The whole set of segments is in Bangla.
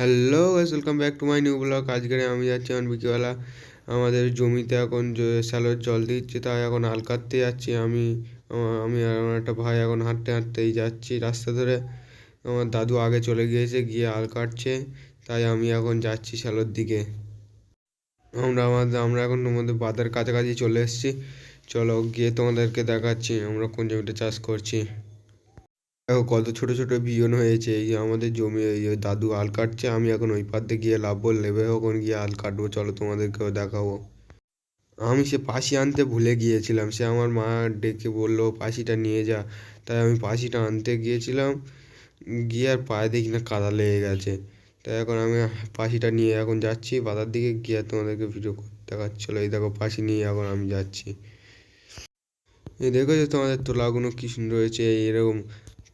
Hello guys, welcome back to my new blog. আজকে আমি যাচ্ছি এখন বিকেলবেলা আমাদের জমিতে। এখন শ্যালোর জল দিচ্ছে, তাই এখন হাল কাটতে যাচ্ছি। আমি আর আমার একটা ভাই এখন হাঁটতে হাঁটতেই যাচ্ছি রাস্তা ধরে। আমার দাদু আগে চলে গিয়েছে, গিয়ে হাল কাটছে, তাই আমি এখন যাচ্ছি শ্যালোর দিকে। আমরা এখন তোমাদের বাজার কাছাকাছি চলে এসেছি। চলো গিয়ে তোমাদেরকে দেখাচ্ছি আমরা কোন জমিতে চাষ করছি। দেখো কত ছোট ছোট বিয়ন হয়েছে। এই যে আমাদের জমি, এই যে দাদু আল কাটছে, আমি এখন ওই পাড়তে গিয়ে লাভবো, নেবে ওখানে গিয়ে আল কাটবো। চলো তোমাদেরকেও দেখাবো। আমি সে পাশি আনতে ভুলে গিয়েছিলাম, সে আমার মা ডেকে বললো পাশিটা নিয়ে যা, তাই আমি পাশিটা আনতে গিয়েছিলাম। গিয়ে আর পায়ে দেখি না কাদা লেগে গেছে। তাই এখন আমি পাশিটা নিয়ে এখন যাচ্ছি বাজার দিকে, গিয়ে তোমাদেরকে ভিডিও দেখাচ্ছিলো। এই দেখো পাশি নিয়ে এখন আমি যাচ্ছি। এই দেখো যে তোমাদের তোলাগুলো কি সুন্দর হয়েছে, এরকম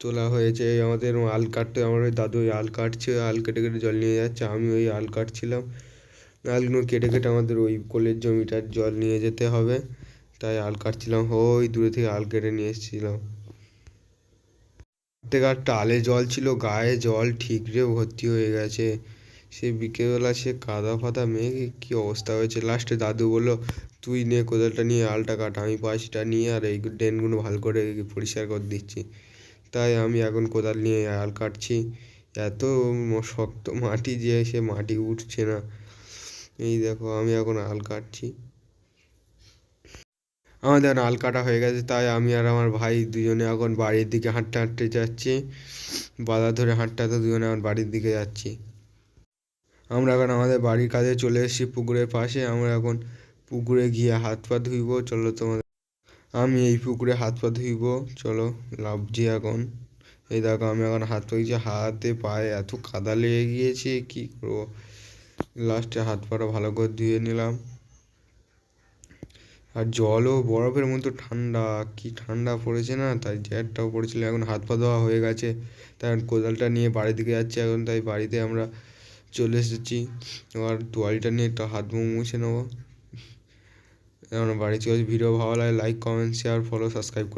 তোলা হয়েছে। আমাদের আল কাটতে আমার ওই দাদু ওই আল কাটছে, আল কেটে কেটে জল নিয়ে যাচ্ছে। আমি ওই আল কাটছিলাম, আলগুলো কেটে কেটে আমাদের ওই কোলের জমিটার জল নিয়ে যেতে হবে, তাই আল কাটছিলাম। ওই দূরে থেকে আল কেটে নিয়ে এসেছিলাম। কাটতে কাটতে আলে জল ছিল, গায়ে জল ঠিকরে ভর্তি হয়ে গেছে। সে বিকেলবেলা সে কাদা ফাদা মেঘে কি অবস্থা হয়েছে। লাস্টে দাদু বললো তুই নে কোদালটা নিয়ে আলটা কাট, আমি পাশিটা নিয়ে আর এই ড্রেনগুলো ভালো করে পরিষ্কার করে দিচ্ছি। তাই আমি এখন কোদাল নিয়ে আল কাটছি। এত শক্ত মাটি যে সে মাটি উঠছে না। এই দেখো আমি এখন আল কাটছি। আমাদের আল কাটা হয়ে গেছে, তাই আমি আর আমার ভাই দুজনে এখন বাড়ির দিকে হাঁটতে হাঁটতে যাচ্ছি। বাধা ধরে হাঁটতে হাঁটতে দুজনে এখন বাড়ির দিকে যাচ্ছি। আমরা এখন আমাদের বাড়ির কাছে চলে এসেছি, পুকুরের পাশে। আমরা এখন পুকুরে গিয়ে হাত পা ধুইব। চলো তোমাদের, আমি এই পুকুরে হাত পা ধুইব। চলো লাফছি এখন। এই দেখো আমি এখন হাত পা ধুইছি, হাতে পায়ে এত কাদা লেগে গিয়েছে কি করবো। লাস্টে হাত পাটা ভালো করে ধুয়ে নিলাম। আর জলও বরফের মতো ঠান্ডা, কি ঠান্ডা পড়েছে না, তাই জ্যাটটাও পড়েছিল। এখন হাত পা ধোয়া হয়ে গেছে, তাই এখন কোদালটা নিয়ে বাড়ির দিকে যাচ্ছি এখন। তাই বাড়িতে আমরা চলে এসেছি। এবার তোয়ালিটা নিয়ে একটু হাত মুখ মুছে নেবো। আমরা বাড়ি চলে। ভিডিও ভালো লাগে like comment share follow subscribe.